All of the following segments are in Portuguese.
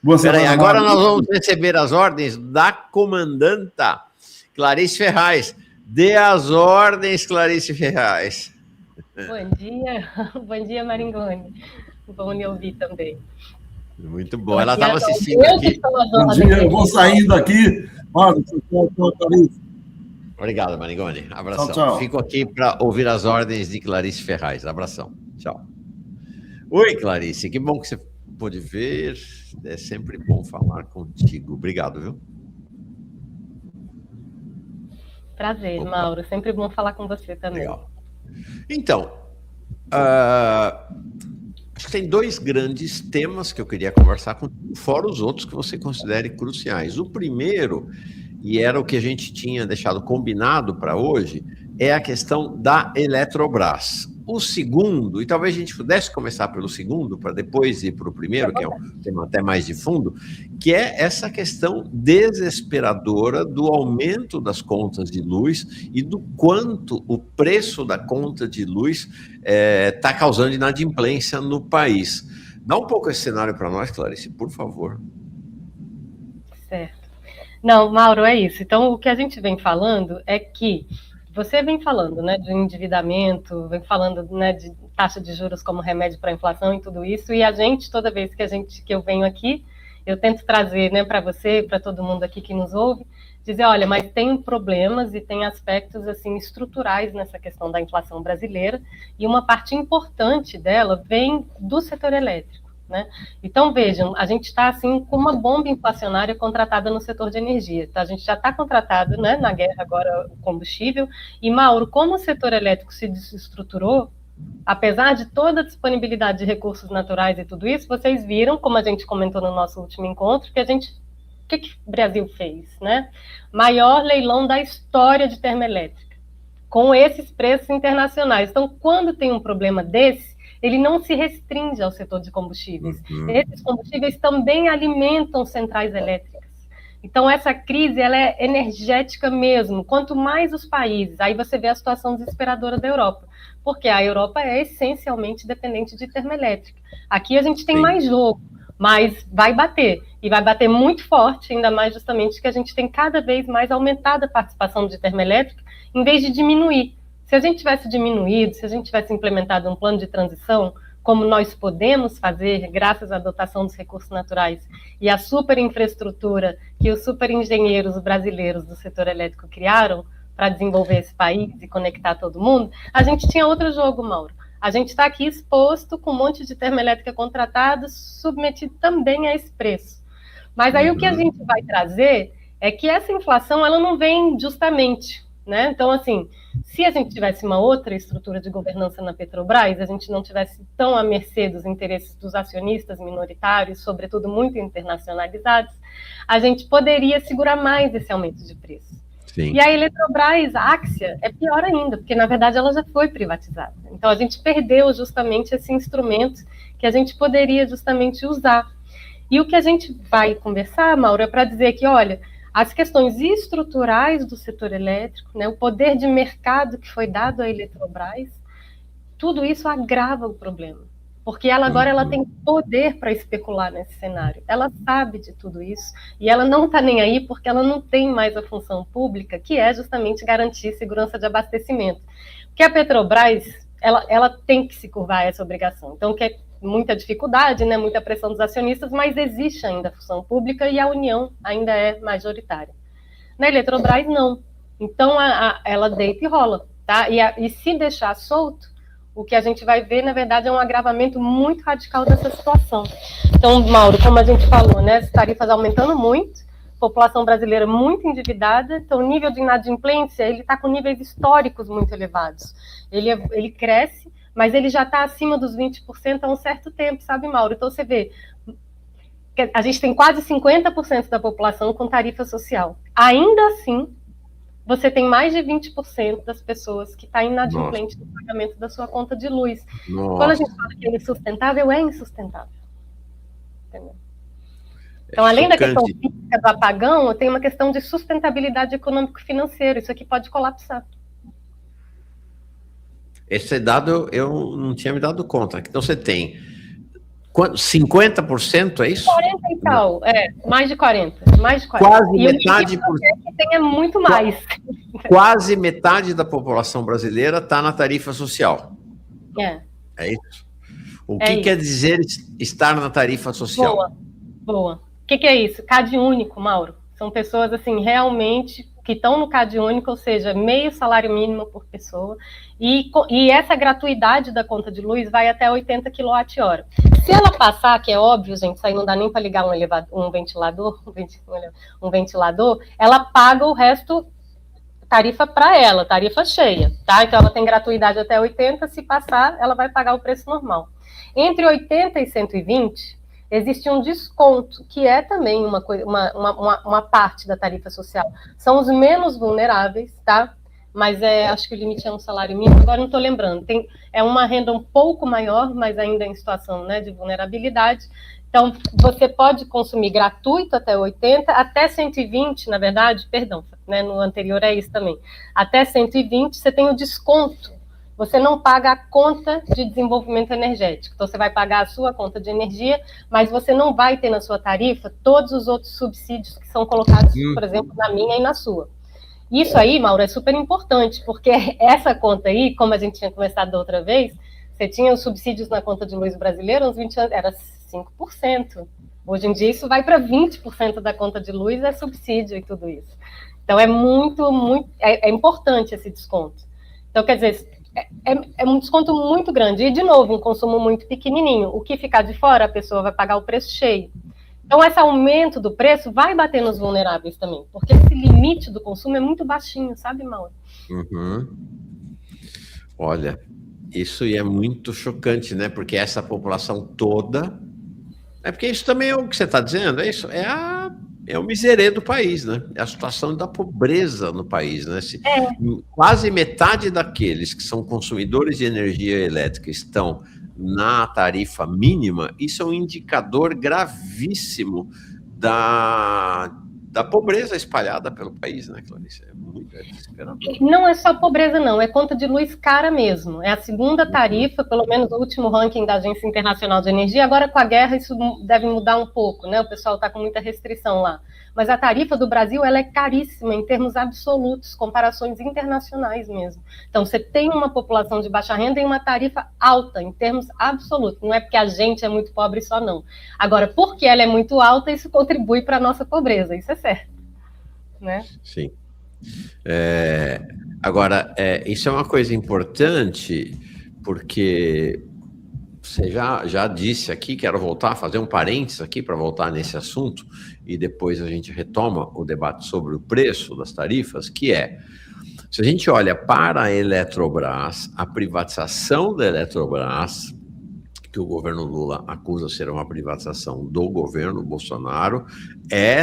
Boa Peraí, semana, agora Mauro. nós vamos receber as ordens da comandanta Clarice Ferraz. Dê as ordens, Clarice Ferraz. Bom dia, Maringoni. Bom me ouvir também. Muito bom, ela estava assistindo aqui. Bom dia, eu vou saindo aqui. Mauro, Clarice. Obrigado, Maringoni. Abração. Tchau, tchau. Fico aqui para ouvir as ordens de Clarice Ferraz. Abração. Tchau. Oi, Clarice, que bom que você pôde ver. É sempre bom falar contigo. Obrigado, viu? Prazer, opa. Mauro. Sempre bom falar com você também. Legal. Então, acho que tem dois grandes temas que eu queria conversar com, fora os outros que você considere cruciais. O primeiro, e era o que a gente tinha deixado combinado para hoje, é a questão da Eletrobras. O segundo, e talvez a gente pudesse começar pelo segundo, para depois ir para o primeiro, que é um tema até mais de fundo, que é essa questão desesperadora do aumento das contas de luz e do quanto o preço da conta de luz está causando inadimplência no país. Dá um pouco esse cenário para nós, Clarice, por favor. Certo. Não, Mauro, é isso. Então, o que a gente vem falando é que você vem falando, né, de endividamento, vem falando, né, de taxa de juros como remédio para a inflação e tudo isso, e a gente, toda vez que eu venho aqui, eu tento trazer, né, para você, para todo mundo aqui que nos ouve, dizer, olha, mas tem problemas e tem aspectos, assim, estruturais nessa questão da inflação brasileira, e uma parte importante dela vem do setor elétrico. Né? Então, vejam, a gente está assim com uma bomba inflacionária contratada no setor de energia. Tá? A gente já está contratado, né, na guerra agora o combustível. E, Mauro, como o setor elétrico se desestruturou, apesar de toda a disponibilidade de recursos naturais e tudo isso, vocês viram, como a gente comentou no nosso último encontro, que o que o Brasil fez? Né? Maior leilão da história de termoelétrica, com esses preços internacionais. Então, quando tem um problema desse, ele não se restringe ao setor de combustíveis. Esses combustíveis também alimentam centrais elétricas. Então, essa crise ela é energética mesmo. Quanto mais os países, aí você vê a situação desesperadora da Europa, porque a Europa é essencialmente dependente de termoelétrica. Aqui a gente tem mais jogo, mas vai bater. E vai bater muito forte, ainda mais justamente que a gente tem cada vez mais aumentada a participação de termoelétrica, em vez de diminuir. Se a gente tivesse diminuído, se a gente tivesse implementado um plano de transição, como nós podemos fazer, graças à dotação dos recursos naturais e à super infraestrutura que os super engenheiros brasileiros do setor elétrico criaram para desenvolver esse país e conectar todo mundo, a gente tinha outro jogo, Mauro. A gente está aqui exposto com um monte de termoelétrica contratada, submetido também a esse preço. Mas aí o que a gente vai trazer é que essa inflação ela não vem justamente... Né? Então, assim, se a gente tivesse uma outra estrutura de governança na Petrobras, a gente não tivesse tão à mercê dos interesses dos acionistas minoritários, sobretudo muito internacionalizados, a gente poderia segurar mais esse aumento de preço. Sim. E a Eletrobras, a Axia, é pior ainda, porque, na verdade, ela já foi privatizada. Então, a gente perdeu justamente esse instrumento que a gente poderia justamente usar. E o que a gente vai conversar, Mauro, é para dizer que, olha... As questões estruturais do setor elétrico, né, o poder de mercado que foi dado à Eletrobras, tudo isso agrava o problema. Porque ela agora ela tem poder para especular nesse cenário. Ela sabe de tudo isso e ela não está nem aí porque ela não tem mais a função pública, que é justamente garantir segurança de abastecimento. Porque a Petrobras, ela tem que se curvar a essa obrigação. Então, que é muita dificuldade, né, muita pressão dos acionistas, mas existe ainda a função pública e a União ainda é majoritária. Na Eletrobras, não. Então, ela deita e rola. Tá? E se deixar solto, o que a gente vai ver, na verdade, é um agravamento muito radical dessa situação. Então, Mauro, como a gente falou, né, as tarifas aumentando muito, população brasileira muito endividada, então o nível de inadimplência ele está com níveis históricos muito elevados. Ele cresce, mas ele já está acima dos 20% há um certo tempo, sabe, Mauro? Então, você vê, a gente tem quase 50% da população com tarifa social. Ainda assim, você tem mais de 20% das pessoas que estão inadimplentes no pagamento da sua conta de luz. Nossa. Quando a gente fala que é insustentável, é insustentável. Entendeu? Então, além da questão física do apagão, tem uma questão de sustentabilidade econômico-financeira. Isso aqui pode colapsar. Esse dado eu não tinha me dado conta. Então, você tem Quanto? 50%, é isso? 40 e tal, mais de 40. Quase e metade. Que tenha muito mais. Quase metade da população brasileira está na tarifa social. É isso? O que quer dizer estar na tarifa social? Boa. O que é isso? CAD único, Mauro. São pessoas, assim, realmente que estão no CAD único, ou seja, meio salário mínimo por pessoa, e essa gratuidade da conta de luz vai até 80 kWh. Se ela passar, que é óbvio, gente, isso aí não dá nem para ligar um ventilador, ela paga o resto, tarifa para ela, tarifa cheia, tá? Então ela tem gratuidade até 80, se passar, ela vai pagar o preço normal. Entre 80 e 120, existe um desconto, que é também uma parte da tarifa social. São os menos vulneráveis, tá? Mas acho que o limite é um salário mínimo, agora não estou lembrando. É uma renda um pouco maior, mas ainda em situação, né, de vulnerabilidade. Então, você pode consumir gratuito até 80, até 120, na verdade, perdão, né, no anterior é isso também. Até 120, você tem o desconto. Você não paga a conta de desenvolvimento energético. Então, você vai pagar a sua conta de energia, mas você não vai ter na sua tarifa todos os outros subsídios que são colocados, por exemplo, na minha e na sua. Isso aí, Mauro, é super importante, porque essa conta aí, como a gente tinha começado da outra vez, você tinha os subsídios na conta de luz brasileira, uns 20 anos, era 5%. Hoje em dia, isso vai para 20% da conta de luz, é subsídio e tudo isso. Então, é importante esse desconto. Então, quer dizer, é um desconto muito grande. E, de novo, um consumo muito pequenininho. O que ficar de fora, a pessoa vai pagar o preço cheio. Então, esse aumento do preço vai bater nos vulneráveis também, porque esse limite do consumo é muito baixinho, sabe, Mauro? Olha, isso é muito chocante, né? Porque essa população toda... porque isso também é o que você está dizendo, é isso, é o miserê do país, né? É a situação da pobreza no país, né? Quase metade daqueles que são consumidores de energia elétrica estão na tarifa mínima, isso é um indicador gravíssimo da pobreza espalhada pelo país, né, Clarice? É muito desesperador. Não é só pobreza, não, é conta de luz cara mesmo. É a segunda tarifa, pelo menos o último ranking da Agência Internacional de Energia. Agora, com a guerra, isso deve mudar um pouco, né? O pessoal está com muita restrição lá. Mas a tarifa do Brasil, ela é caríssima em termos absolutos, comparações internacionais mesmo. Então, você tem uma população de baixa renda e uma tarifa alta em termos absolutos. Não é porque a gente é muito pobre só, não. Agora, porque ela é muito alta, isso contribui para a nossa pobreza, isso é certo. Né? Sim. Agora, isso é uma coisa importante, porque você já disse aqui, quero voltar a fazer um parênteses aqui para voltar nesse assunto, e depois a gente retoma o debate sobre o preço das tarifas, que se a gente olha para a Eletrobras, a privatização da Eletrobras, que o governo Lula acusa ser uma privatização do governo Bolsonaro,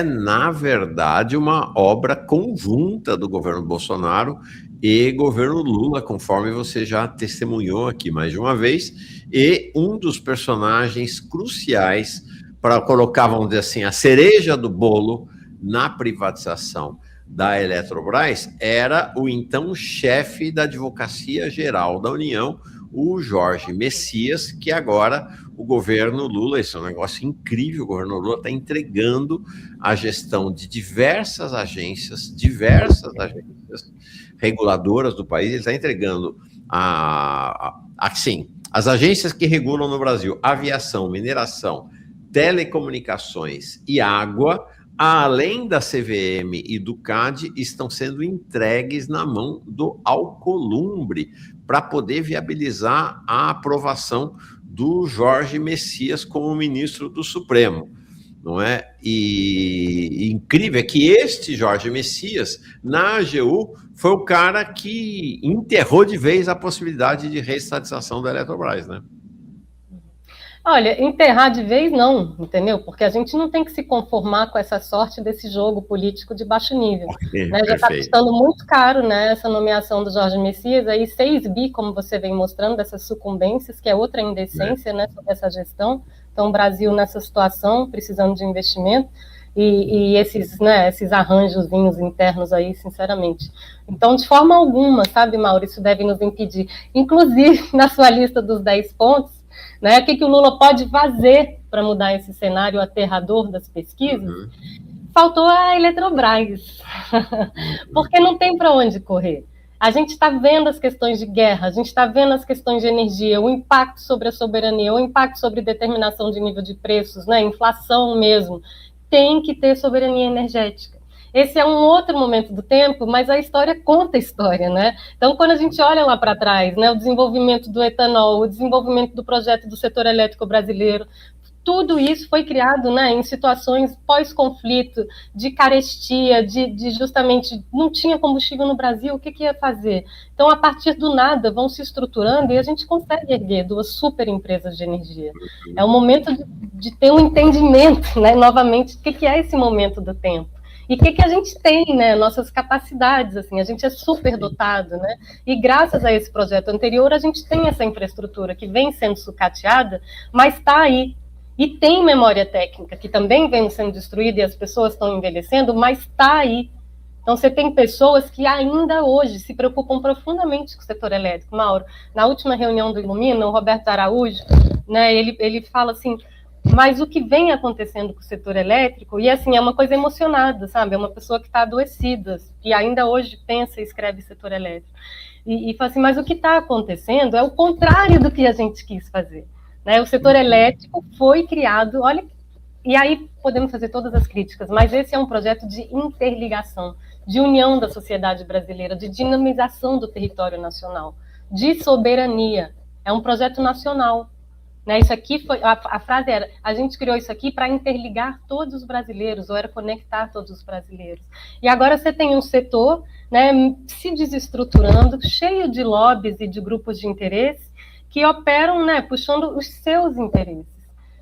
na verdade, uma obra conjunta do governo Bolsonaro e governo Lula, conforme você já testemunhou aqui mais de uma vez, e um dos personagens cruciais para colocar, vamos dizer assim, a cereja do bolo na privatização da Eletrobras era o então chefe da Advocacia Geral da União, o Jorge Messias, que agora o governo Lula, isso é um negócio incrível, o governo Lula está entregando a gestão de diversas agências reguladoras do país, ele está entregando as agências que regulam no Brasil, aviação, mineração, telecomunicações e água, além da CVM e do CAD, estão sendo entregues na mão do Alcolumbre para poder viabilizar a aprovação do Jorge Messias como ministro do Supremo, não é? E incrível é que este Jorge Messias, na AGU, foi o cara que enterrou de vez a possibilidade de reestatização da Eletrobras, né? Olha, enterrar de vez não, entendeu? Porque a gente não tem que se conformar com essa sorte desse jogo político de baixo nível. Né? Já está custando muito caro, né, essa nomeação do Jorge Messias, aí 6 bi, como você vem mostrando, dessas sucumbências, que é outra indecência, né, sobre essa gestão. Então, o Brasil nessa situação, precisando de investimento, e esses arranjozinhos internos aí, sinceramente. Então, de forma alguma, sabe, Mauro, isso deve nos impedir. Inclusive, na sua lista dos 10 pontos, né? O que o Lula pode fazer para mudar esse cenário aterrador das pesquisas? Faltou a Eletrobras, porque não tem para onde correr. A gente está vendo as questões de guerra, a gente está vendo as questões de energia, o impacto sobre a soberania, o impacto sobre determinação de nível de preços, né? Inflação mesmo. Tem que ter soberania energética. Esse é um outro momento do tempo, mas a história conta a história, né? Então, quando a gente olha lá para trás, né, o desenvolvimento do etanol, o desenvolvimento do projeto do setor elétrico brasileiro, tudo isso foi criado, né, em situações pós-conflito, de carestia, de justamente não tinha combustível no Brasil, o que ia fazer? Então, a partir do nada, vão se estruturando e a gente consegue erguer duas super empresas de energia. É o momento de ter um entendimento, né, novamente, do que é esse momento do tempo. E o que a gente tem, né? Nossas capacidades, assim, a gente é super dotado, né? E graças a esse projeto anterior, a gente tem essa infraestrutura que vem sendo sucateada, mas está aí. E tem memória técnica, que também vem sendo destruída e as pessoas estão envelhecendo, mas está aí. Então, você tem pessoas que ainda hoje se preocupam profundamente com o setor elétrico. Mauro, na última reunião do Ilumina, o Roberto Araújo, né, ele fala assim, mas o que vem acontecendo com o setor elétrico, e assim, é uma coisa emocionada, sabe? É uma pessoa que está adoecida, e ainda hoje pensa e escreve setor elétrico. E fala assim, mas o que está acontecendo é o contrário do que a gente quis fazer. Né? O setor elétrico foi criado, olha, e aí podemos fazer todas as críticas, mas esse é um projeto de interligação, de união da sociedade brasileira, de dinamização do território nacional, de soberania. É um projeto nacional. Né, isso aqui foi, a frase era, a gente criou isso aqui para interligar todos os brasileiros, ou era conectar todos os brasileiros. E agora você tem um setor, né, se desestruturando, cheio de lobbies e de grupos de interesse, que operam, né, puxando os seus interesses.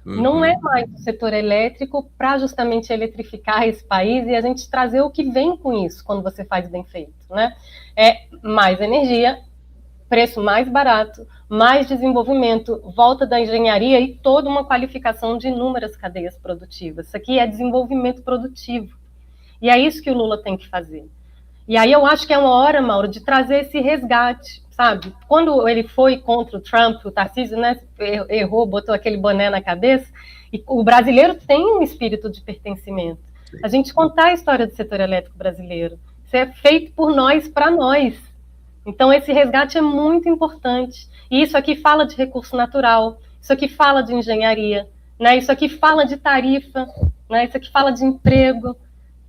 Não é mais o setor elétrico para justamente eletrificar esse país e a gente trazer o que vem com isso, quando você faz bem feito. Né? É mais energia, preço mais barato, mais desenvolvimento, volta da engenharia e toda uma qualificação de inúmeras cadeias produtivas. Isso aqui é desenvolvimento produtivo. E é isso que o Lula tem que fazer. E aí eu acho que é uma hora, Mauro, de trazer esse resgate, sabe? Quando ele foi contra o Trump, o Tarcísio, né, errou, botou aquele boné na cabeça, e o brasileiro tem um espírito de pertencimento. A gente contar a história do setor elétrico brasileiro. Isso é feito por nós, para nós. Então, esse resgate é muito importante. E isso aqui fala de recurso natural, isso aqui fala de engenharia, né? Isso aqui fala de tarifa, né? Isso aqui fala de emprego.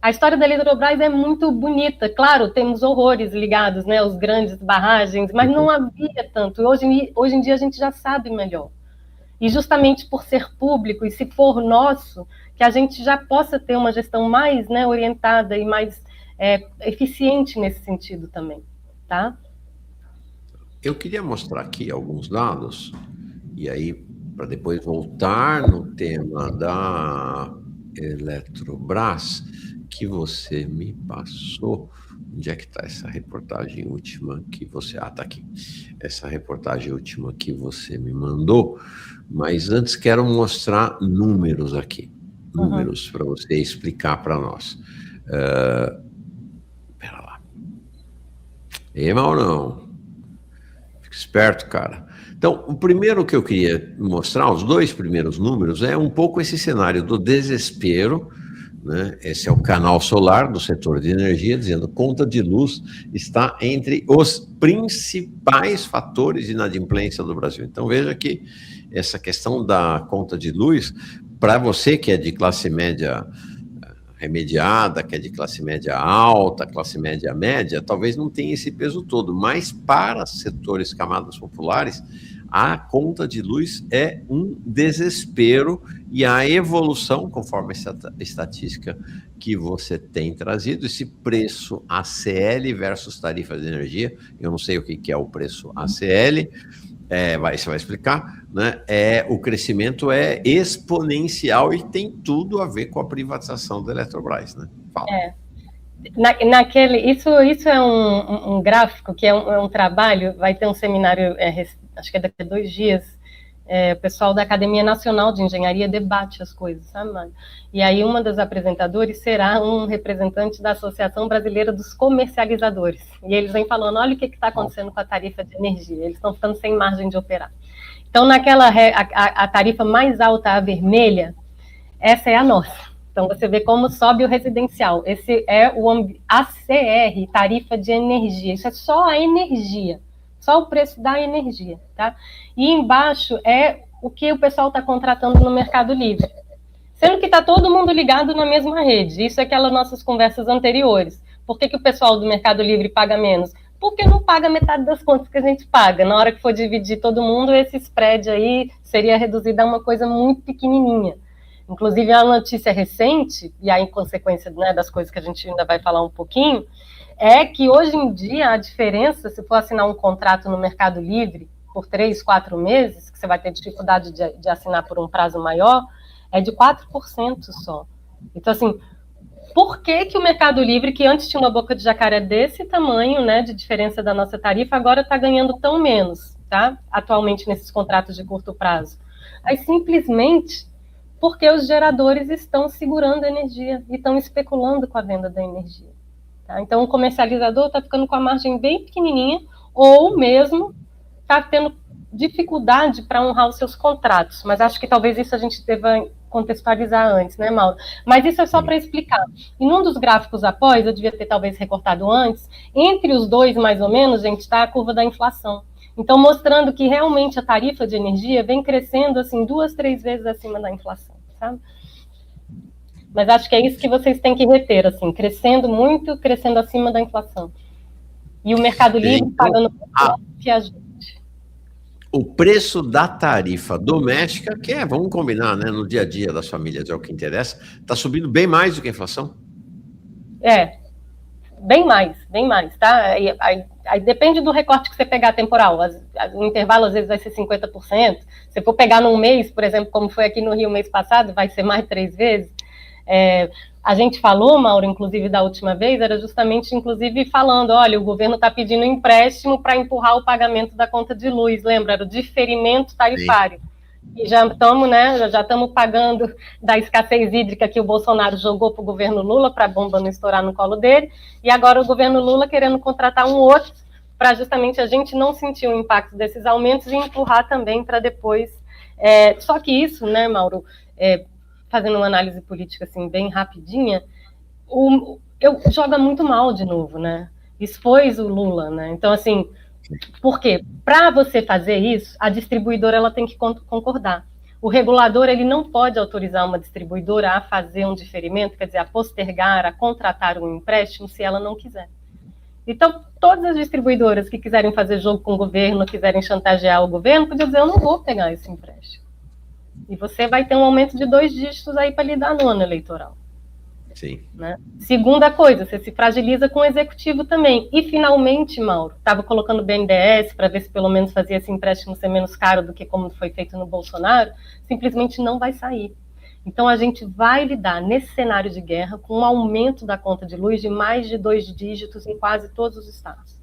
A história da Eletrobras é muito bonita. Claro, temos horrores ligados, né, aos grandes barragens, mas não havia tanto. Hoje em dia a gente já sabe melhor. E justamente por ser público, e se for nosso, que a gente já possa ter uma gestão mais, né, orientada e mais eficiente nesse sentido também. Tá? Eu queria mostrar aqui alguns dados, e aí, para depois voltar no tema da Eletrobras, que você me passou. Onde é que está essa reportagem última que você... Ah, está aqui. Essa reportagem última que você me mandou, mas antes quero mostrar números aqui. Números para você explicar para nós. Maurão, fica esperto, cara. Então, o primeiro que eu queria mostrar, os dois primeiros números, é um pouco esse cenário do desespero, né? Esse é o canal solar do setor de energia, dizendo que conta de luz está entre os principais fatores de inadimplência do Brasil. Então, veja que essa questão da conta de luz, para você que é de classe média remediada, que é de classe média alta, classe média média, talvez não tenha esse peso todo, mas para setores, camadas populares, a conta de luz é um desespero e a evolução, conforme essa estatística que você tem trazido, esse preço ACL versus tarifa de energia, eu não sei o que é o preço ACL, você vai explicar, né? O crescimento é exponencial e tem tudo a ver com a privatização da Eletrobras, né? Fala. Isso é um gráfico que é um trabalho, vai ter um seminário, acho que é daqui a 2 dias, o pessoal da Academia Nacional de Engenharia debate as coisas, sabe, Mário? E aí uma das apresentadoras será um representante da Associação Brasileira dos Comercializadores. E eles vêm falando, olha o que está acontecendo com a tarifa de energia, eles estão ficando sem margem de operar. Então, a tarifa mais alta, a vermelha, essa é a nossa. Então, você vê como sobe o residencial. Esse é o ACR, tarifa de energia. Isso é só a energia, só o preço da energia, tá? E embaixo é o que o pessoal está contratando no Mercado Livre. Sendo que está todo mundo ligado na mesma rede. Isso é aquelas nossas conversas anteriores. Por que o pessoal do Mercado Livre paga menos? Porque não paga metade das contas que a gente paga. Na hora que for dividir todo mundo, esse spread aí seria reduzido a uma coisa muito pequenininha. Inclusive, a notícia recente, e aí em consequência, né, das coisas que a gente ainda vai falar um pouquinho, é que hoje em dia a diferença, se for assinar um contrato no Mercado Livre por 3, 4 meses, que você vai ter dificuldade de assinar por um prazo maior, é de 4% só. Então, assim, por que o Mercado Livre, que antes tinha uma boca de jacaré desse tamanho, né, de diferença da nossa tarifa, agora está ganhando tão menos, tá? Atualmente nesses contratos de curto prazo? Aí, simplesmente porque os geradores estão segurando a energia e estão especulando com a venda da energia. Tá? Então, o comercializador está ficando com a margem bem pequenininha ou mesmo está tendo dificuldade para honrar os seus contratos. Mas acho que talvez isso a gente deva contextualizar antes, né, Mauro? Mas isso é só para explicar. E num dos gráficos após, eu devia ter talvez recortado antes, entre os dois, mais ou menos, gente, está a curva da inflação. Então, mostrando que realmente a tarifa de energia vem crescendo, assim, 2, 3 vezes acima da inflação, sabe? Mas acho que é isso que vocês têm que reter, assim, crescendo muito, crescendo acima da inflação. E o Mercado Livre pagando que a gente. O preço da tarifa doméstica, que é, vamos combinar, né, no dia a dia das famílias, é o que interessa, está subindo bem mais do que a inflação? Bem mais, tá? Aí depende do recorte que você pegar temporal. O intervalo, às vezes, vai ser 50%. Se for pegar num mês, por exemplo, como foi aqui no Rio mês passado, vai ser mais 3 vezes. A gente falou, Mauro, inclusive, da última vez, era justamente, inclusive, falando, olha, o governo está pedindo empréstimo para empurrar o pagamento da conta de luz, lembra? Era o diferimento tarifário. Sim. E já estamos, né, já estamos pagando da escassez hídrica que o Bolsonaro jogou para o governo Lula, para a bomba não estourar no colo dele, e agora o governo Lula querendo contratar um outro para justamente a gente não sentir o impacto desses aumentos e empurrar também para depois. Só que isso, né, Mauro, fazendo uma análise política assim bem rapidinha, joga muito mal de novo, né? Expôs o Lula, né? Então, assim, por quê? Para você fazer isso, a distribuidora ela tem que concordar. O regulador ele não pode autorizar uma distribuidora a fazer um diferimento, quer dizer, a postergar, a contratar um empréstimo, se ela não quiser. Então, todas as distribuidoras que quiserem fazer jogo com o governo, quiserem chantagear o governo, podiam dizer, eu não vou pegar esse empréstimo. E você vai ter um aumento de 2 dígitos aí para lhe dar no ano eleitoral. Sim. Né? Segunda coisa, você se fragiliza com o executivo também. E, finalmente, Mauro, estava colocando o BNDES para ver se pelo menos fazia esse empréstimo ser menos caro do que como foi feito no Bolsonaro, simplesmente não vai sair. Então, a gente vai lidar, nesse cenário de guerra, com um aumento da conta de luz de mais de 2 dígitos em quase todos os estados.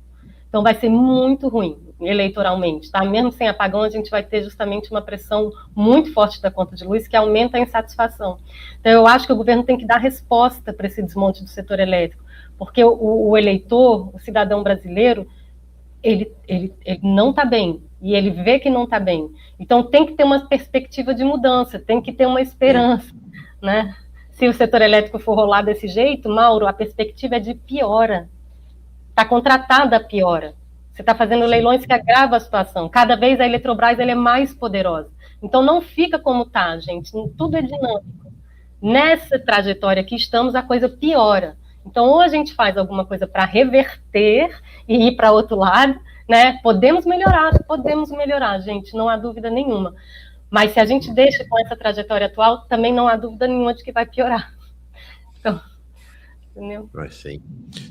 Então, vai ser muito ruim, eleitoralmente, tá? Mesmo sem apagão, a gente vai ter justamente uma pressão muito forte da conta de luz que aumenta a insatisfação. Então, eu acho que o governo tem que dar resposta para esse desmonte do setor elétrico, porque o eleitor, o cidadão brasileiro, ele não está bem, e ele vê que não está bem. Então, tem que ter uma perspectiva de mudança, tem que ter uma esperança, né? Se o setor elétrico for rolar desse jeito, Mauro, a perspectiva é de piora. Está contratada a piora. Você está fazendo leilões que agravam a situação. Cada vez a Eletrobras é mais poderosa. Então, não fica como está, gente. Tudo é dinâmico. Nessa trajetória que estamos, a coisa piora. Então, ou a gente faz alguma coisa para reverter e ir para outro lado, né? Podemos melhorar, gente, não há dúvida nenhuma. Mas se a gente deixa com essa trajetória atual, também não há dúvida nenhuma de que vai piorar. Então... Sim.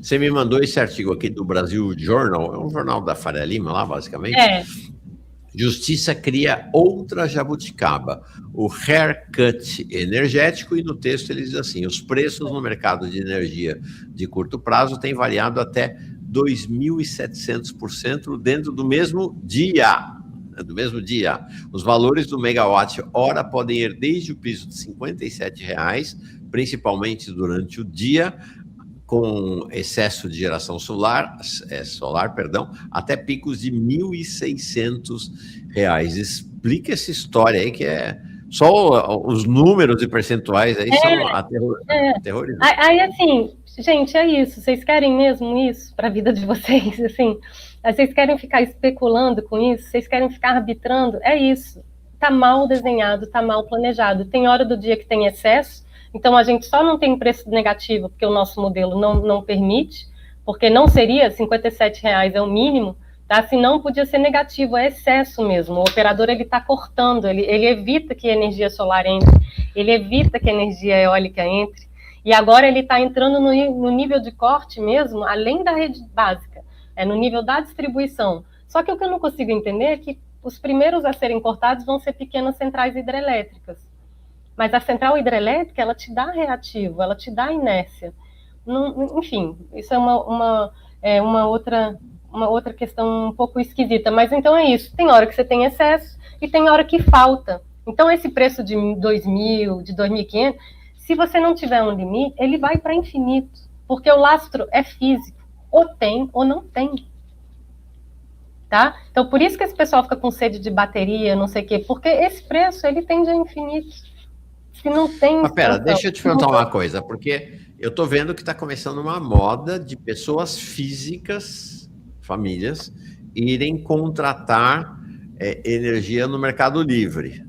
Você me mandou esse artigo aqui do Brasil Journal, é um jornal da Faria Lima lá, basicamente. Justiça cria outra jabuticaba, o haircut energético, e no texto ele diz assim, os preços no mercado de energia de curto prazo têm variado até 2.700% dentro do mesmo dia. Os valores do megawatt-hora podem ir desde o piso de R$ 57,00, principalmente durante o dia, com excesso de geração solar, até picos de R$ 1.600. explica essa história aí, que é só os números e percentuais aí são aterrorizantes. Aí, assim, gente, é isso. Vocês querem mesmo isso para a vida de vocês? Assim, vocês querem ficar especulando com isso? Vocês querem ficar arbitrando? É isso. Está mal desenhado, está mal planejado. Tem hora do dia que tem excesso, então a gente só não tem preço negativo porque o nosso modelo não permite, porque não seria R$57 é o mínimo, tá? Se não, podia ser negativo, é excesso mesmo. O operador está cortando, ele evita que a energia solar entre, ele evita que a energia eólica entre, e agora ele está entrando no nível de corte mesmo, além da rede básica, no nível da distribuição. Só que o que eu não consigo entender é que os primeiros a serem cortados vão ser pequenas centrais hidrelétricas. Mas a central hidrelétrica, ela te dá reativo, ela te dá inércia. Enfim, isso é uma outra questão um pouco esquisita. Mas então é isso, tem hora que você tem excesso e tem hora que falta. Então esse preço de 2.000, de 2.500, se você não tiver um limite, ele vai para infinito. Porque o lastro é físico, ou tem ou não tem. Tá? Então, por isso que esse pessoal fica com sede de bateria, não sei o quê, porque esse preço, ele tende a infinito. Se não tem... Mas pera, deixa eu te perguntar uma coisa, porque eu estou vendo que está começando uma moda de pessoas físicas, famílias, irem contratar energia no Mercado Livre.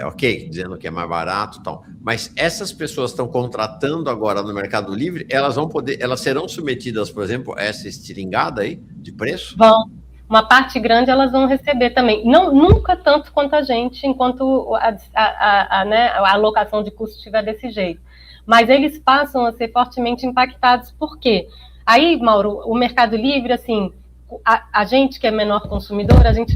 Ok, dizendo que é mais barato e tal. Mas essas pessoas estão contratando agora no Mercado Livre, elas serão submetidas, por exemplo, a essa estiringada aí de preço? Vão. Uma parte grande elas vão receber também. Não, nunca tanto quanto a gente, enquanto a alocação de custo estiver desse jeito. Mas eles passam a ser fortemente impactados. Por quê? Aí, Mauro, o Mercado Livre, assim, a gente que é menor consumidor, a gente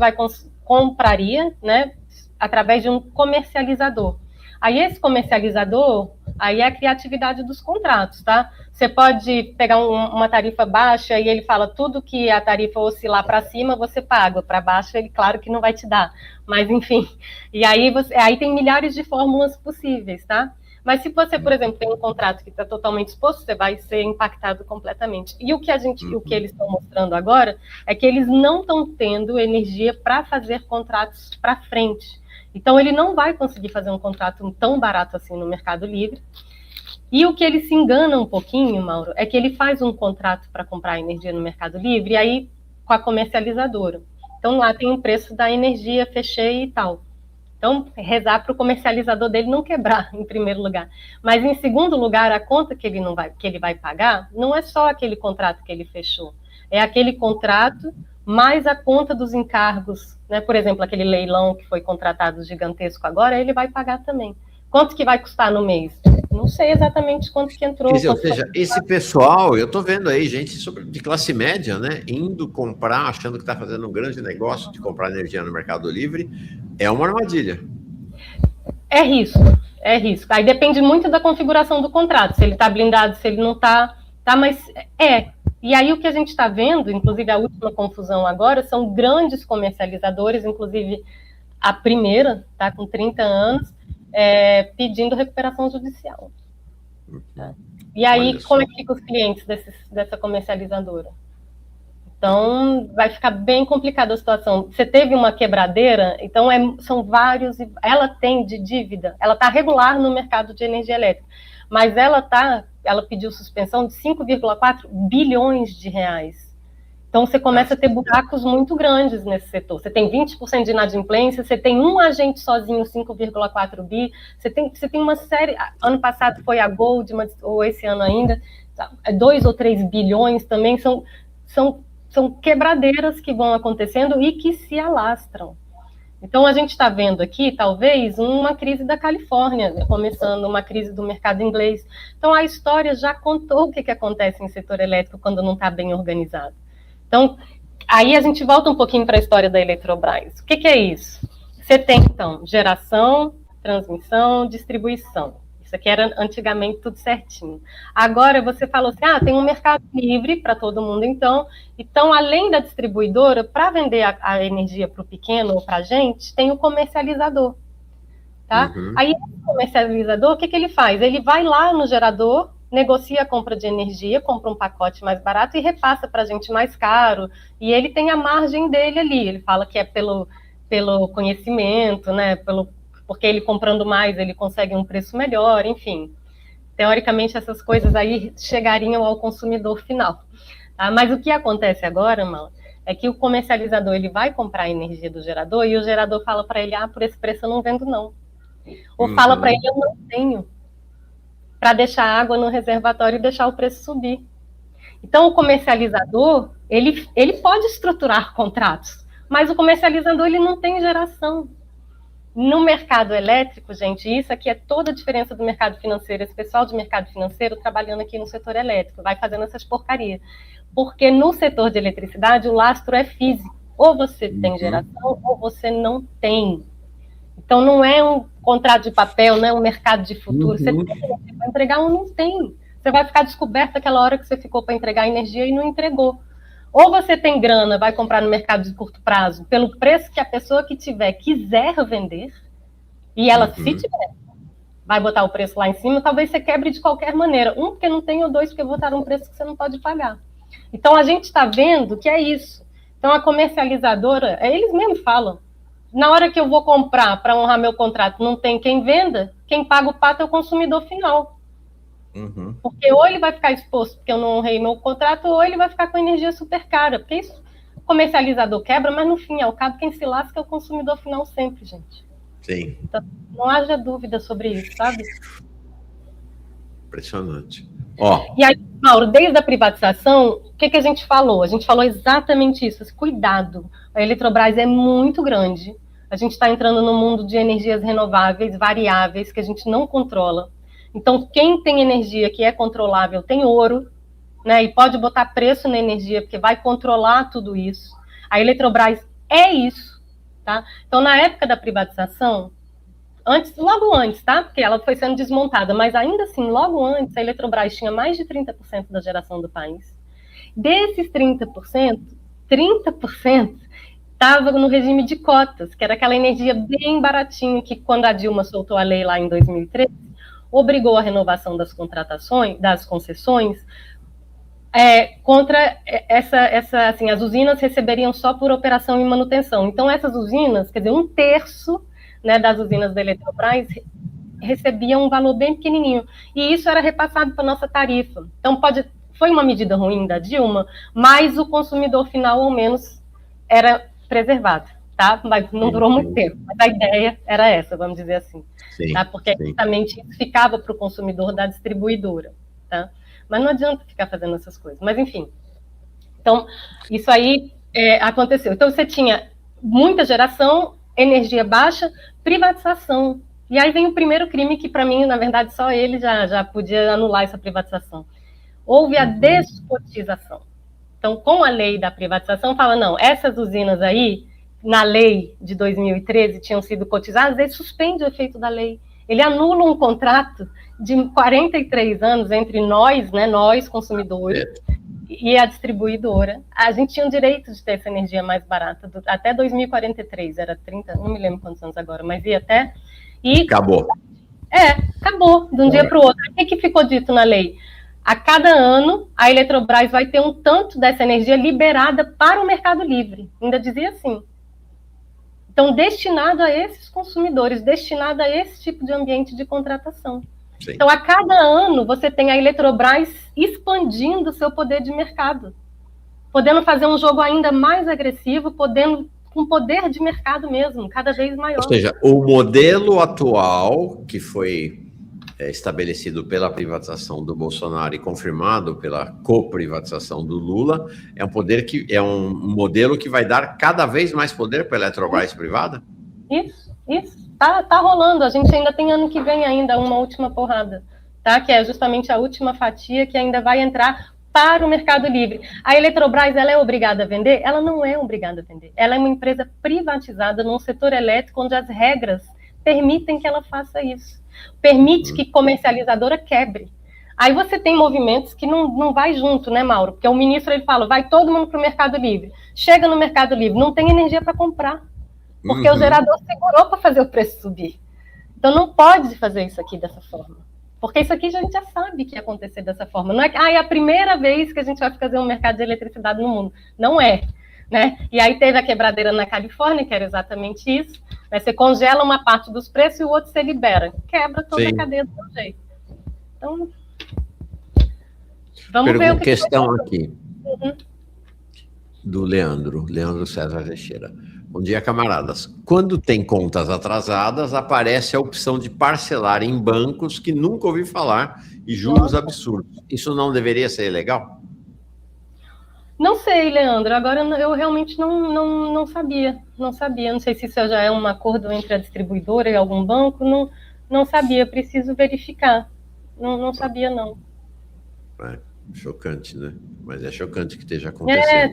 compraria, né, através de um comercializador. Aí esse comercializador, aí é a criatividade dos contratos, tá? Você pode pegar uma tarifa baixa e ele fala tudo que a tarifa oscilar para cima, você paga. Para baixo, ele claro que não vai te dar. Mas, enfim. E aí, aí tem milhares de fórmulas possíveis, tá? Mas se você, por exemplo, tem um contrato que está totalmente exposto, você vai ser impactado completamente. E o que eles estão mostrando agora é que eles não estão tendo energia para fazer contratos para frente. Então, ele não vai conseguir fazer um contrato tão barato assim no Mercado Livre. E o que ele se engana um pouquinho, Mauro, é que ele faz um contrato para comprar energia no Mercado Livre, e aí com a comercializadora. Então, lá tem o preço da energia, fechei e tal. Então, rezar para o comercializador dele não quebrar, em primeiro lugar. Mas, em segundo lugar, a conta que ele vai pagar não é só aquele contrato que ele fechou. É aquele contrato mais a conta dos encargos, né? Por exemplo, aquele leilão que foi contratado gigantesco agora, ele vai pagar também. Quanto que vai custar no mês? Não sei exatamente quanto que entrou. Quer dizer, ou seja, esse pessoal, eu estou vendo aí gente de classe média, né, indo comprar, achando que está fazendo um grande negócio de comprar energia no Mercado Livre, é uma armadilha. É risco, é risco. Aí depende muito da configuração do contrato, se ele está blindado, se ele não está, mas E aí o que a gente está vendo, inclusive a última confusão agora, são grandes comercializadores, inclusive a primeira, tá, com 30 anos, pedindo recuperação judicial. Tá? E aí, como é que ficam os clientes dessa comercializadora? Então, vai ficar bem complicada a situação. Você teve uma quebradeira, então são vários... Ela tem de dívida, ela está regular no mercado de energia elétrica, mas ela pediu suspensão de 5,4 bilhões de reais. Então, você começa a ter buracos muito grandes nesse setor. Você tem 20% de inadimplência, você tem um agente sozinho, 5,4 bi, você tem uma série... Ano passado foi a Gold, ou esse ano ainda, 2 ou 3 bilhões também, são quebradeiras que vão acontecendo e que se alastram. Então, a gente está vendo aqui, talvez, uma crise da Califórnia, começando uma crise do mercado inglês. Então, a história já contou o que acontece em setor elétrico quando não está bem organizado. Então, aí a gente volta um pouquinho para a história da Eletrobras. O que é isso? Você tem, então, geração, transmissão, distribuição. Isso aqui era antigamente tudo certinho. Agora você falou assim, tem um mercado livre para todo mundo, então. Então, além da distribuidora, para vender a energia para o pequeno ou para a gente, tem o comercializador. Tá? Uhum. Aí, o comercializador, o que ele faz? Ele vai lá no gerador, negocia a compra de energia, compra um pacote mais barato e repassa para a gente mais caro. E ele tem a margem dele ali. Ele fala que é pelo conhecimento, né? Porque ele comprando mais, ele consegue um preço melhor, enfim. Teoricamente, essas coisas aí chegariam ao consumidor final. Tá? Mas o que acontece agora, Mauro, é que o comercializador ele vai comprar a energia do gerador e o gerador fala para ele, por esse preço eu não vendo não. Ou fala para ele, eu não tenho, para deixar água no reservatório e deixar o preço subir. Então, o comercializador, ele pode estruturar contratos, mas o comercializador ele não tem geração. No mercado elétrico, gente, isso aqui é toda a diferença do mercado financeiro. Esse pessoal de mercado financeiro trabalhando aqui no setor elétrico, vai fazendo essas porcarias. Porque no setor de eletricidade, o lastro é físico. Ou você tem geração, ou você não tem. Então, não é um contrato de papel, não é um mercado de futuro. Você tem energia para entregar ou não tem. Você vai ficar descoberto aquela hora que você ficou para entregar energia e não entregou. Ou você tem grana, vai comprar no mercado de curto prazo, pelo preço que a pessoa que tiver quiser vender, e ela, se tiver, vai botar o preço lá em cima, talvez você quebre de qualquer maneira. Um, porque não tem, ou dois, porque botaram um preço que você não pode pagar. Então, a gente está vendo que é isso. Então, a comercializadora, eles mesmos falam, na hora que eu vou comprar para honrar meu contrato, não tem quem venda, quem paga o pato é o consumidor final. Porque ou ele vai ficar exposto porque eu não honrei meu contrato, ou ele vai ficar com energia super cara. Porque isso, o comercializador quebra, mas no fim, ao cabo, quem se lasca é o consumidor final sempre, gente. Sim. Então, não haja dúvida sobre isso, sabe? Impressionante. E aí, Mauro, desde a privatização, o que a gente falou? A gente falou exatamente isso. Cuidado, a Eletrobras é muito grande. A gente está entrando no mundo de energias renováveis, variáveis, que a gente não controla. Então, quem tem energia que é controlável tem ouro, né? E pode botar preço na energia, porque vai controlar tudo isso. A Eletrobras é isso, tá? Então, na época da privatização, logo antes, tá? Porque ela foi sendo desmontada, mas ainda assim, logo antes, a Eletrobras tinha mais de 30% da geração do país. Desses 30%, 30% estava no regime de cotas, que era aquela energia bem baratinha que, quando a Dilma soltou a lei lá em 2013, obrigou a renovação das contratações, das concessões, contra assim, as usinas receberiam só por operação e manutenção. Então, essas usinas, quer dizer, 1/3, né, das usinas da Eletrobras recebiam um valor bem pequenininho. E isso era repassado para a nossa tarifa. Então, foi uma medida ruim da Dilma, mas o consumidor final, ao menos, era preservado. Tá? Mas não durou muito tempo. Mas a ideia era essa, vamos dizer assim. Sim, tá? Porque justamente isso ficava para o consumidor da distribuidora. Tá? Mas não adianta ficar fazendo essas coisas. Mas, enfim. Então, isso aí aconteceu. Então, você tinha muita geração, energia baixa, privatização. E aí vem o primeiro crime que, para mim, na verdade, só ele já podia anular essa privatização. Houve a descotização. Então, com a lei da privatização, fala, não, essas usinas aí, na lei de 2013, tinham sido cotizadas, ele suspende o efeito da lei. Ele anula um contrato de 43 anos entre nós, né, nós, consumidores, e a distribuidora. A gente tinha o direito de ter essa energia mais barata, até 2043, era 30, não me lembro quantos anos agora, mas ia até... E acabou. Acabou, de um dia para o outro. O que ficou dito na lei? A cada ano, a Eletrobras vai ter um tanto dessa energia liberada para o mercado livre. Ainda dizia assim. Então, destinado a esses consumidores, destinado a esse tipo de ambiente de contratação. Sim. Então, a cada ano, você tem a Eletrobras expandindo o seu poder de mercado, podendo fazer um jogo ainda mais agressivo, com poder de mercado mesmo, cada vez maior. Ou seja, o modelo atual, que foi estabelecido pela privatização do Bolsonaro e confirmado pela coprivatização do Lula, é um modelo que vai dar cada vez mais poder para a Eletrobras privada? Isso. Tá rolando. A gente ainda tem ano que vem ainda uma última porrada, tá? Que é justamente a última fatia que ainda vai entrar para o mercado livre. A Eletrobras, ela é obrigada a vender? Ela não é obrigada a vender. Ela é uma empresa privatizada num setor elétrico onde as regras permitem que ela faça isso. Permite que comercializadora quebre. Aí você tem movimentos que não vai junto, né, Mauro? Porque o ministro, ele fala, vai todo mundo para o mercado livre. Chega no mercado livre, não tem energia para comprar. Porque o gerador segurou para fazer o preço subir. Então não pode fazer isso aqui dessa forma. Porque isso aqui a gente já sabe que ia acontecer dessa forma. Não é que é a primeira vez que a gente vai fazer um mercado de eletricidade no mundo. Não é. né? E aí teve a quebradeira na Califórnia, que era exatamente isso, né? Você congela uma parte dos preços e o outro você libera. Quebra toda a cadeia do seu jeito. Então, vamos ver o que questão aqui. Do Leandro César Teixeira. Bom dia, camaradas. Quando tem contas atrasadas, aparece a opção de parcelar em bancos que nunca ouvi falar e juros absurdos. Isso não deveria ser legal? Não sei, Leandro. Agora eu realmente não sabia. Não sabia. Não sei se isso já é um acordo entre a distribuidora e algum banco. Não sabia. Preciso verificar. Não sabia, não. Chocante, né? Mas é chocante que esteja acontecendo.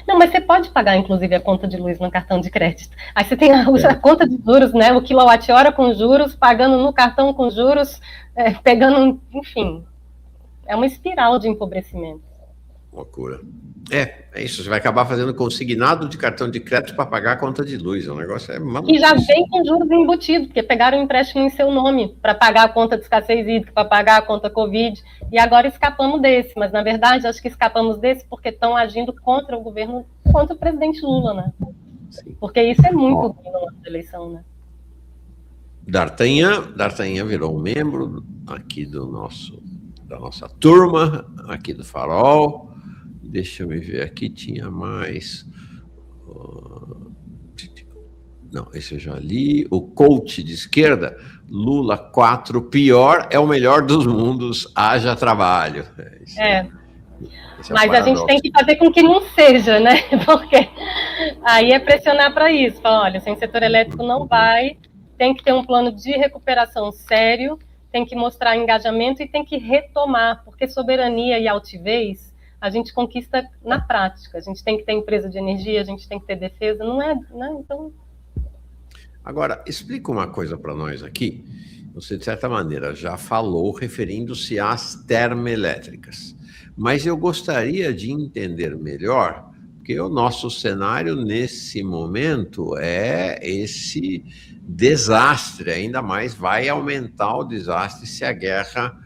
Não, mas você pode pagar, inclusive, a conta de luz no cartão de crédito. Aí você tem a conta de juros, né? O quilowatt-hora com juros, pagando no cartão com juros, pegando, enfim. É uma espiral de empobrecimento. Loucura. É isso. Você vai acabar fazendo consignado de cartão de crédito para pagar a conta de luz. O negócio é maluco. E já vem com juros embutidos, porque pegaram um empréstimo em seu nome para pagar a conta de escassez hídrica, para pagar a conta Covid, e agora escapamos desse. Mas, na verdade, acho que escapamos desse porque estão agindo contra o governo, contra o presidente Lula, né? Sim. Porque isso é muito ruim na nossa eleição, né? D'Artagnan virou um membro aqui da nossa turma, aqui do Farol. Deixa eu me ver aqui, tinha mais. Não, esse eu já li. O coach de esquerda, Lula 4, pior é o melhor dos mundos, haja trabalho. Mas a gente tem que fazer com que não seja, né? Porque aí é pressionar para isso. Falar, olha, sem setor elétrico não vai, tem que ter um plano de recuperação sério, tem que mostrar engajamento e tem que retomar, porque soberania e altivez a gente conquista na prática. A gente tem que ter empresa de energia, a gente tem que ter defesa, não é? Né? Então... Agora, explica uma coisa para nós aqui. Você, de certa maneira, já falou referindo-se às termoelétricas. Mas eu gostaria de entender melhor, porque o nosso cenário, nesse momento, é esse desastre. Ainda mais vai aumentar o desastre se a guerra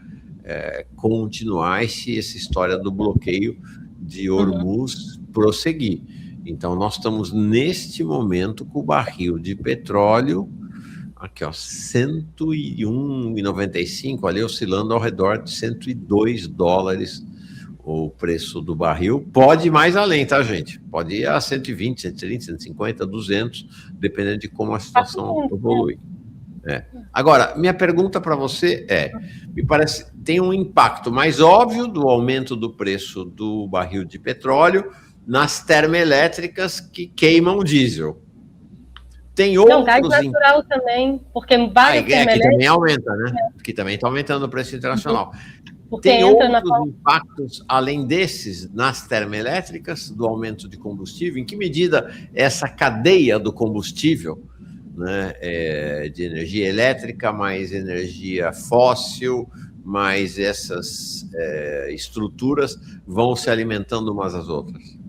continuar, se essa história do bloqueio de Hormuz prosseguir. Então, nós estamos, neste momento, com o barril de petróleo, aqui, ó, 101,95, ali oscilando ao redor de $102 o preço do barril. Pode ir mais além, tá, gente? Pode ir a 120, 130, 150, 200, dependendo de como a situação evolui. Agora, minha pergunta para você me parece, tem um impacto mais óbvio do aumento do preço do barril de petróleo nas termoelétricas que queimam diesel. Tem outros... Não, gás natural também, porque várias termoelétricas... Que também aumenta, né? Que também está aumentando o preço internacional. Tem outros impactos, além desses, nas termoelétricas, do aumento de combustível? Em que medida essa cadeia do combustível, né, de energia elétrica, mais energia fóssil, mais essas estruturas vão se alimentando umas às outras?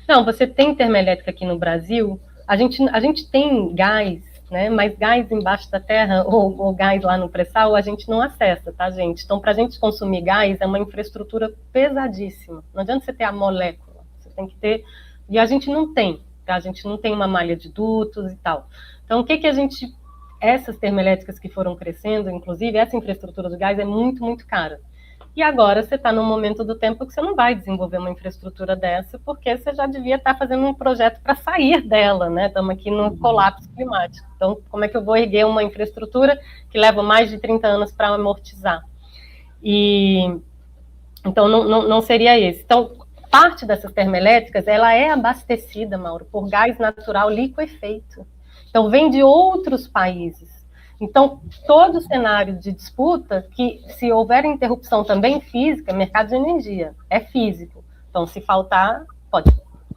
Não, você tem termoelétrica aqui no Brasil, a gente tem gás, né, mas gás embaixo da terra ou gás lá no pré-sal a gente não acessa, tá, gente? Então, para a gente consumir gás é uma infraestrutura pesadíssima. Não adianta você ter a molécula, você tem que ter... E a gente não tem. A gente não tem uma malha de dutos e tal. Então, o que a gente... Essas termoelétricas que foram crescendo, inclusive, essa infraestrutura de gás é muito, muito cara. E agora você está num momento do tempo que você não vai desenvolver uma infraestrutura dessa, porque você já devia estar fazendo um projeto para sair dela, né? Estamos aqui no colapso climático. Então, como é que eu vou erguer uma infraestrutura que leva mais de 30 anos para amortizar? Então, não seria esse. Então, parte dessas termoelétricas, ela é abastecida, Mauro, por gás natural liquefeito. Então, vem de outros países. Então, todo cenário de disputa, que se houver interrupção também física, mercado de energia, é físico. Então, se faltar,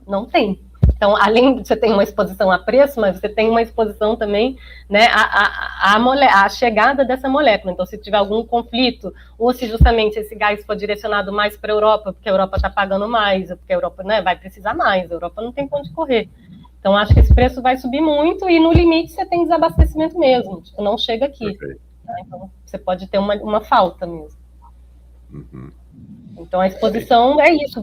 não tem. Então, além de você ter uma exposição a preço, mas você tem uma exposição também, né, a chegada dessa molécula. Então, se tiver algum conflito, ou se justamente esse gás for direcionado mais para a Europa, porque a Europa está pagando mais, ou porque a Europa, né, vai precisar mais, a Europa não tem para onde correr. Então, acho que esse preço vai subir muito e, no limite, você tem desabastecimento mesmo. Tipo, não chega aqui. Tá? Então, você pode ter uma falta mesmo. Então, a exposição é isso.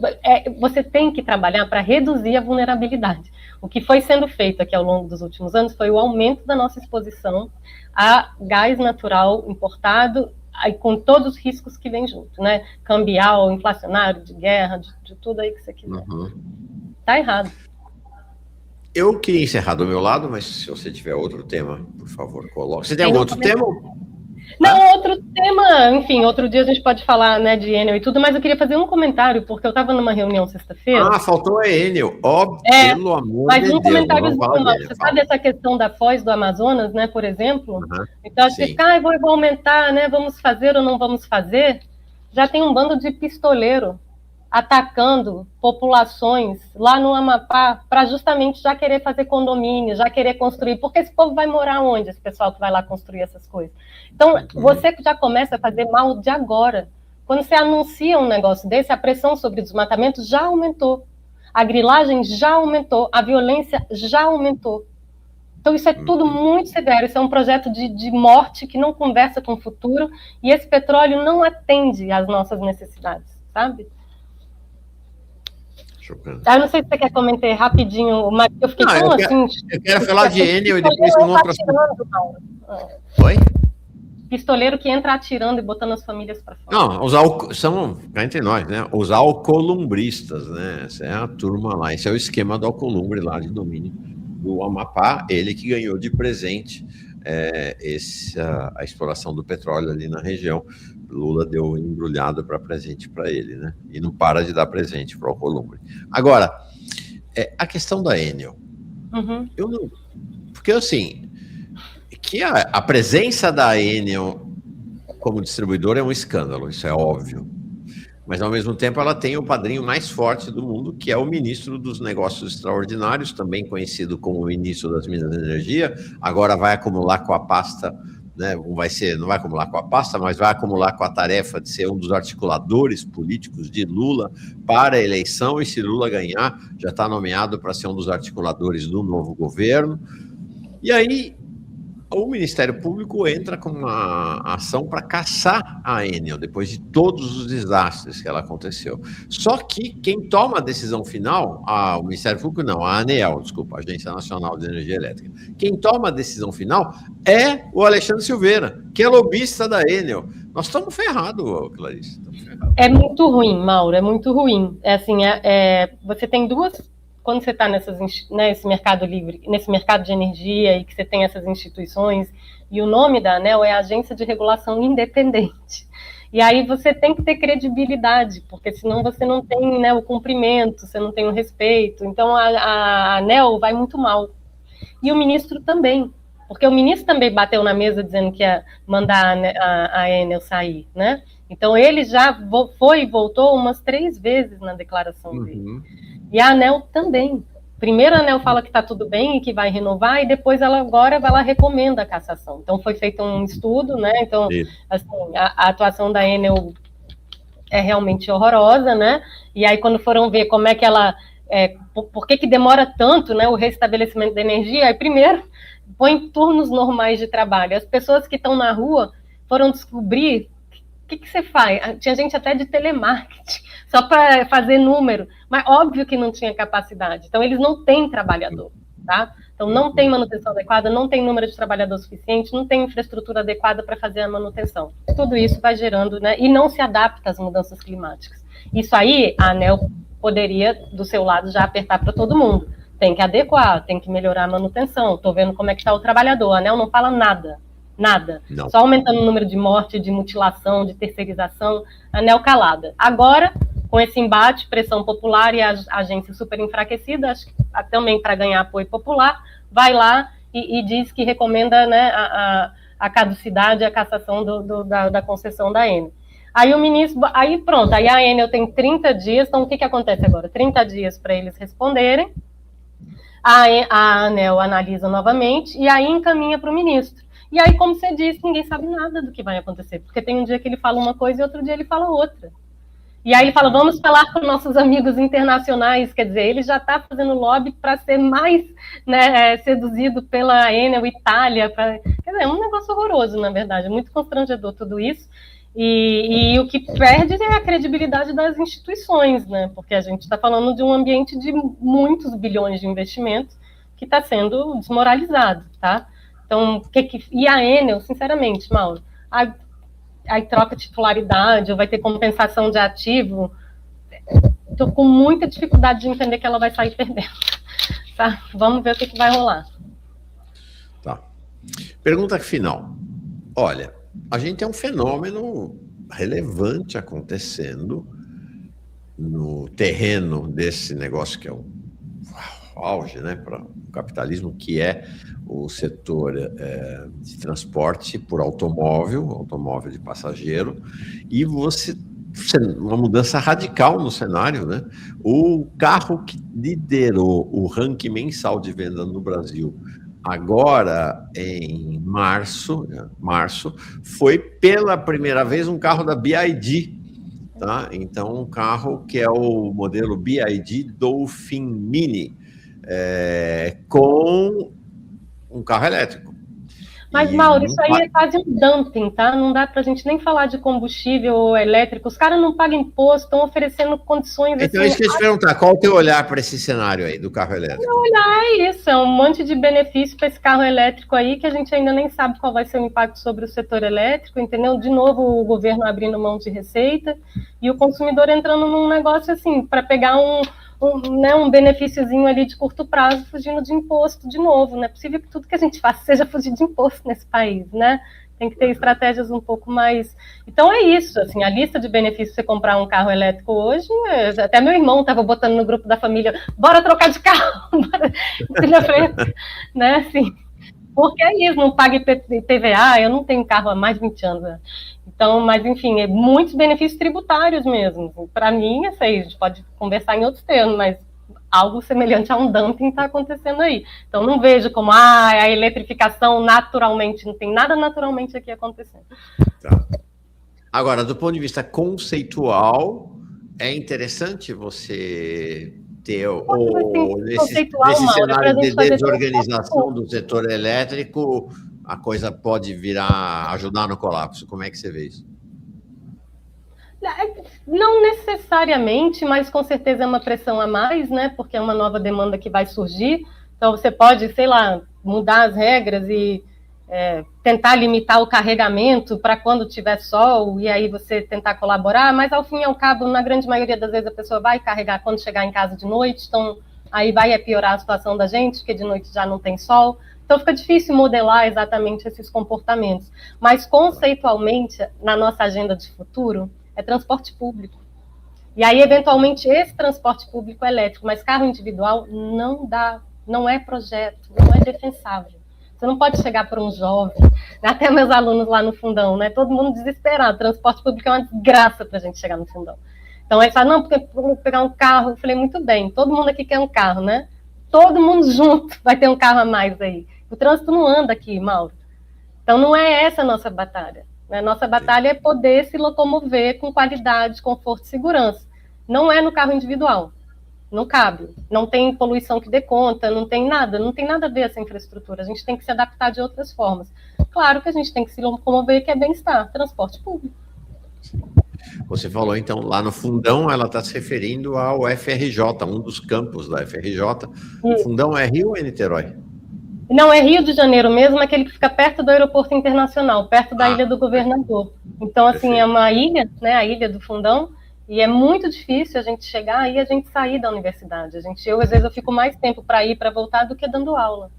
Você tem que trabalhar para reduzir a vulnerabilidade. O que foi sendo feito aqui ao longo dos últimos anos foi o aumento da nossa exposição a gás natural importado, aí, com todos os riscos que vem junto, né? Cambial, inflacionário, de guerra, de tudo aí que você quiser. Tá errado. Eu queria encerrar do meu lado, mas se você tiver outro tema, por favor, coloque. Você tem algum outro tema? Não, outro tema, enfim, outro dia a gente pode falar, né, de Enel e tudo, mas eu queria fazer um comentário, porque eu estava numa reunião sexta-feira. Ah, faltou a Enel, pelo amor mas de um Deus. Comentário, você sabe essa questão da foz do Amazonas, né, por exemplo? Então, a gente fica, vou aumentar, né, vamos fazer ou não vamos fazer? Já tem um bando de pistoleiro atacando populações lá no Amapá para justamente já querer fazer condomínio, já querer construir, porque esse povo vai morar onde, esse pessoal que vai lá construir essas coisas? Então, você já começa a fazer mal de agora. Quando você anuncia um negócio desse, a pressão sobre o desmatamento já aumentou, a grilagem já aumentou, a violência já aumentou. Então, isso é tudo muito severo, isso é um projeto de morte que não conversa com o futuro, e esse petróleo não atende às nossas necessidades, sabe? Eu não sei se você quer comentar rapidinho, mas eu fiquei tão assim... Eu quero falar de Enel e depois com outras... Oi? Pistoleiro que entra atirando e botando as famílias para fora. Não, são, cá entre nós, né? Os alcolumbristas, né? Essa é a turma lá, esse é o esquema do alcolumbre lá de domínio do Amapá, ele que ganhou de presente a exploração do petróleo ali na região. Lula deu embrulhado para presente para ele, né? E não para de dar presente para o alcolumbre. Agora, a questão da Enel. Eu não... Porque, assim, que a presença da Enel como distribuidora é um escândalo, isso é óbvio. Mas, ao mesmo tempo, ela tem o padrinho mais forte do mundo, que é o ministro dos Negócios Extraordinários, também conhecido como ministro das Minas e Energia, agora vai acumular com a pasta... Né, não vai acumular com a pasta, mas vai acumular com a tarefa de ser um dos articuladores políticos de Lula para a eleição, e se Lula ganhar, já está nomeado para ser um dos articuladores do novo governo. E aí o Ministério Público entra com uma ação para caçar a Enel, depois de todos os desastres que ela aconteceu. Só que quem toma a decisão final, o Ministério Público não, a ANEEL, desculpa, a Agência Nacional de Energia Elétrica, quem toma a decisão final é o Alexandre Silveira, que é lobista da Enel. Nós estamos ferrados, Clarice. Estamos ferrados. É muito ruim, Mauro, é muito ruim. Você tem duas... Quando você está nesse mercado livre, nesse mercado de energia, e que você tem essas instituições, e o nome da ANEEL é Agência de Regulação Independente. E aí você tem que ter credibilidade, porque senão você não tem, né, o cumprimento, você não tem o respeito. Então a ANEEL vai muito mal. E o ministro também, porque o ministro também bateu na mesa dizendo que ia mandar a Enel sair, né? Então ele já foi e voltou umas 3 vezes na declaração dele. E a ANEEL também. Primeiro a ANEEL fala que está tudo bem e que vai renovar, e depois ela recomenda a cassação. Então foi feito um estudo, né? Então, assim, a atuação da Enel é realmente horrorosa, né? E aí quando foram ver como é que ela... por que demora tanto, né, o restabelecimento da energia? Aí primeiro põe turnos normais de trabalho. As pessoas que estão na rua foram descobrir o que você faz. Tinha gente até de telemarketing, só para fazer número, mas óbvio que não tinha capacidade. Então, eles não têm trabalhador, tá? Então, não tem manutenção adequada, não tem número de trabalhador suficiente, não tem infraestrutura adequada para fazer a manutenção. Tudo isso vai gerando, né? E não se adapta às mudanças climáticas. Isso aí, a ANEEL poderia, do seu lado, já apertar para todo mundo. Tem que adequar, tem que melhorar a manutenção. Estou vendo como é que está o trabalhador. A ANEEL não fala nada. Nada. Não. Só aumentando o número de morte, de mutilação, de terceirização, a ANEEL calada. Agora, com esse embate, pressão popular e a agência super enfraquecida, acho que também para ganhar apoio popular, vai lá e diz que recomenda, né, a caducidade e a cassação da concessão da Enel. Aí o ministro, aí pronto, aí a Enel tem 30 dias, então o que acontece agora? 30 dias para eles responderem, a ANEEL analisa novamente e aí encaminha para o ministro. E aí, como você disse, ninguém sabe nada do que vai acontecer, porque tem um dia que ele fala uma coisa e outro dia ele fala outra. E aí ele fala, vamos falar com nossos amigos internacionais, quer dizer, ele já está fazendo lobby para ser mais, né, seduzido pela Enel Itália. Quer dizer, é um negócio horroroso, na verdade, é muito constrangedor tudo isso. E o que perde é a credibilidade das instituições, né? Porque a gente está falando de um ambiente de muitos bilhões de investimentos que está sendo desmoralizado, tá? Então, e a Enel, sinceramente, Mauro, aí troca titularidade, ou vai ter compensação de ativo, estou com muita dificuldade de entender que ela vai sair perdendo, tá? Vamos ver o que vai rolar. Tá. Pergunta final. Olha, a gente tem um fenômeno relevante acontecendo no terreno desse negócio que é o auge, né, para o capitalismo, que é o setor de transporte por automóvel de passageiro, e uma mudança radical no cenário, né? O carro que liderou o ranking mensal de venda no Brasil agora em março, foi pela primeira vez um carro da BYD, tá? Então, um carro que é o modelo BYD Dolphin Mini, com um carro elétrico. Mas, Mauro, isso aí é quase um dumping, tá? Não dá pra gente nem falar de combustível ou elétrico. Os caras não pagam imposto, estão oferecendo condições... Então, isso que eu ia te perguntar, qual é o teu olhar para esse cenário aí do carro elétrico? Meu olhar é isso, é um monte de benefício para esse carro elétrico aí, que a gente ainda nem sabe qual vai ser o impacto sobre o setor elétrico, entendeu? De novo, o governo abrindo mão de receita e o consumidor entrando num negócio assim, para pegar um benefíciozinho ali de curto prazo, fugindo de imposto de novo. Não é possível que tudo que a gente faça seja fugir de imposto nesse país, né? Tem que ter estratégias um pouco mais... Então é isso, assim, a lista de benefícios de você comprar um carro elétrico hoje, até meu irmão estava botando no grupo da família, bora trocar de carro, né, assim, porque é isso, não paga IPVA, eu não tenho carro há mais de 20 anos, né? Então, mas enfim, muitos benefícios tributários mesmo. Para mim, a gente pode conversar em outros termos, mas algo semelhante a um dumping está acontecendo aí. Então, não vejo como a eletrificação naturalmente, não tem nada naturalmente aqui acontecendo. Tá. Agora, do ponto de vista conceitual, é interessante você ter nesse cenário de desorganização do setor elétrico, a coisa pode ajudar no colapso. Como é que você vê isso? Não necessariamente, mas com certeza é uma pressão a mais, né? Porque é uma nova demanda que vai surgir. Então, você pode, sei lá, mudar as regras e tentar limitar o carregamento para quando tiver sol, e aí você tentar colaborar, mas ao fim e ao cabo, na grande maioria das vezes, a pessoa vai carregar quando chegar em casa de noite, então aí vai piorar a situação da gente, porque de noite já não tem sol. Então fica difícil modelar exatamente esses comportamentos. Mas conceitualmente, na nossa agenda de futuro, é transporte público. E aí, eventualmente, esse transporte público elétrico, mas carro individual não dá, não é projeto, não é defensável. Você não pode chegar para um jovem, até meus alunos lá no fundão, né? Todo mundo desesperado, transporte público é uma desgraça para a gente chegar no fundão. Então, aí fala, não, porque vamos pegar um carro. Eu falei, muito bem, todo mundo aqui quer um carro, né? Todo mundo junto vai ter um carro a mais aí. O trânsito não anda aqui, Mauro. Então, não é essa a nossa batalha. Nossa batalha é poder se locomover com qualidade, conforto e segurança. Não é no carro individual. Não cabe. Não tem poluição que dê conta, não tem nada a ver essa infraestrutura. A gente tem que se adaptar de outras formas. Claro que a gente tem que se locomover, que é bem-estar, transporte público. Você falou, então, lá no Fundão, ela está se referindo ao FRJ, um dos campos da FRJ. O Fundão é Rio ou é Niterói? Não, é Rio de Janeiro mesmo, aquele que fica perto do aeroporto internacional, perto da Ilha do Governador. Então, assim, perfeito. É uma ilha, né, a Ilha do Fundão, e é muito difícil a gente chegar e a gente sair da universidade. Às vezes, eu fico mais tempo para ir, para voltar, do que dando aula.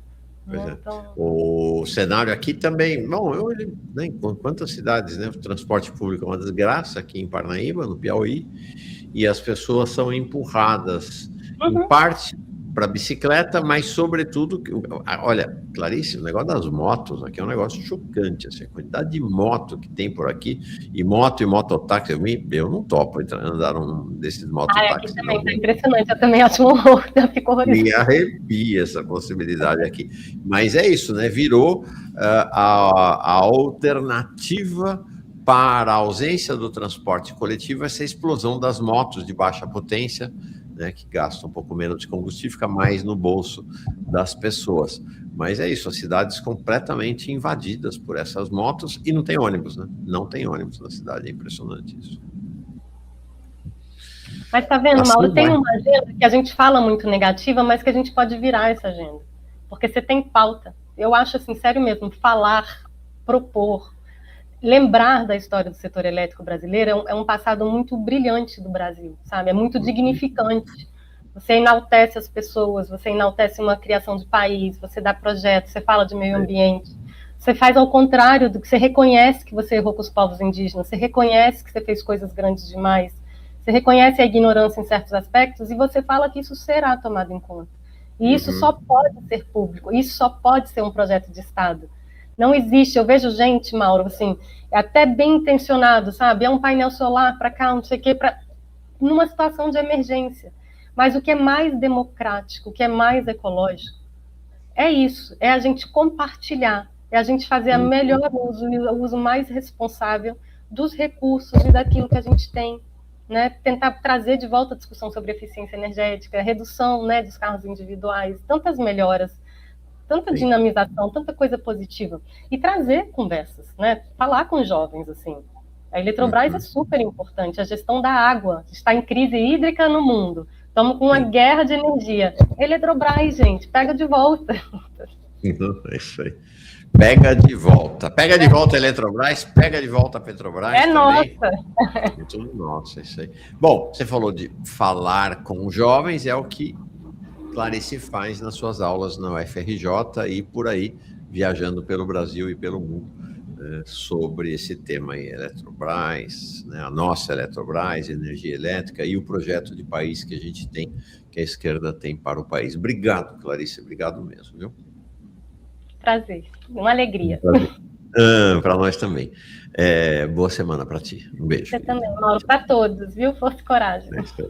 Pois é. Então... O cenário aqui também... Bom, né, em quantas cidades, né? O transporte público é uma desgraça aqui em Parnaíba, no Piauí, e as pessoas são empurradas, em parte, para bicicleta, mas sobretudo, olha, Clarice, o negócio das motos aqui é um negócio chocante, assim, a quantidade de moto que tem por aqui, e mototáxi, eu não topo andar um desses mototáxis. Aqui também tá impressionante, eu também acho um horror, eu fico horrorizado. Me arrepia essa possibilidade aqui, mas é isso, né, virou a alternativa para a ausência do transporte coletivo, essa explosão das motos de baixa potência, né, que gasta um pouco menos de combustível, fica mais no bolso das pessoas. Mas é isso, as cidades completamente invadidas por essas motos e não tem ônibus, né? Não tem ônibus na cidade, é impressionante isso. Mas tá vendo, Assim Mauro, tem vai. uma agenda que a gente fala muito negativa, mas que a gente pode virar essa agenda. Porque você tem pauta. Eu acho, assim, sério mesmo, falar, propor, lembrar da história do setor elétrico brasileiro é um passado muito brilhante do Brasil, sabe? É muito dignificante. Você enaltece as pessoas, você enaltece uma criação de país, você dá projetos, você fala de meio ambiente. Você faz ao contrário do que você reconhece que você errou com os povos indígenas, você reconhece que você fez coisas grandes demais, você reconhece a ignorância em certos aspectos e você fala que isso será tomado em conta. E isso só pode ser público, isso só pode ser um projeto de Estado. Não existe, eu vejo gente, Mauro, assim, é até bem intencionado, sabe? É um painel solar para cá, não sei o quê, numa situação de emergência. Mas o que é mais democrático, o que é mais ecológico, é isso, é a gente compartilhar, é a gente fazer o melhor uso e o uso mais responsável dos recursos e daquilo que a gente tem, né? Tentar trazer de volta a discussão sobre eficiência energética, redução, né, dos carros individuais, tantas melhoras, tanta dinamização, tanta coisa positiva, e trazer conversas, né? Falar com os jovens, assim. A Eletrobras é super importante, a gestão da água, está em crise hídrica no mundo, estamos com uma guerra de energia. Eletrobras, gente, pega de volta. É isso aí. Pega de volta a Eletrobras, pega de volta a Petrobras. É também. nossa. É tudo nosso, é isso aí. Bom, você falou de falar com os jovens, é o que Clarice faz nas suas aulas na UFRJ e por aí, viajando pelo Brasil e pelo mundo, sobre esse tema aí, Eletrobras, né, a nossa Eletrobras, energia elétrica e o projeto de país que a gente tem, que a esquerda tem para o país. Obrigado, Clarice, obrigado mesmo, viu? Prazer, uma alegria. Para nós também. Boa semana para ti. Um beijo. Você também, Mauro, para todos, viu? Força e coragem. É isso aí.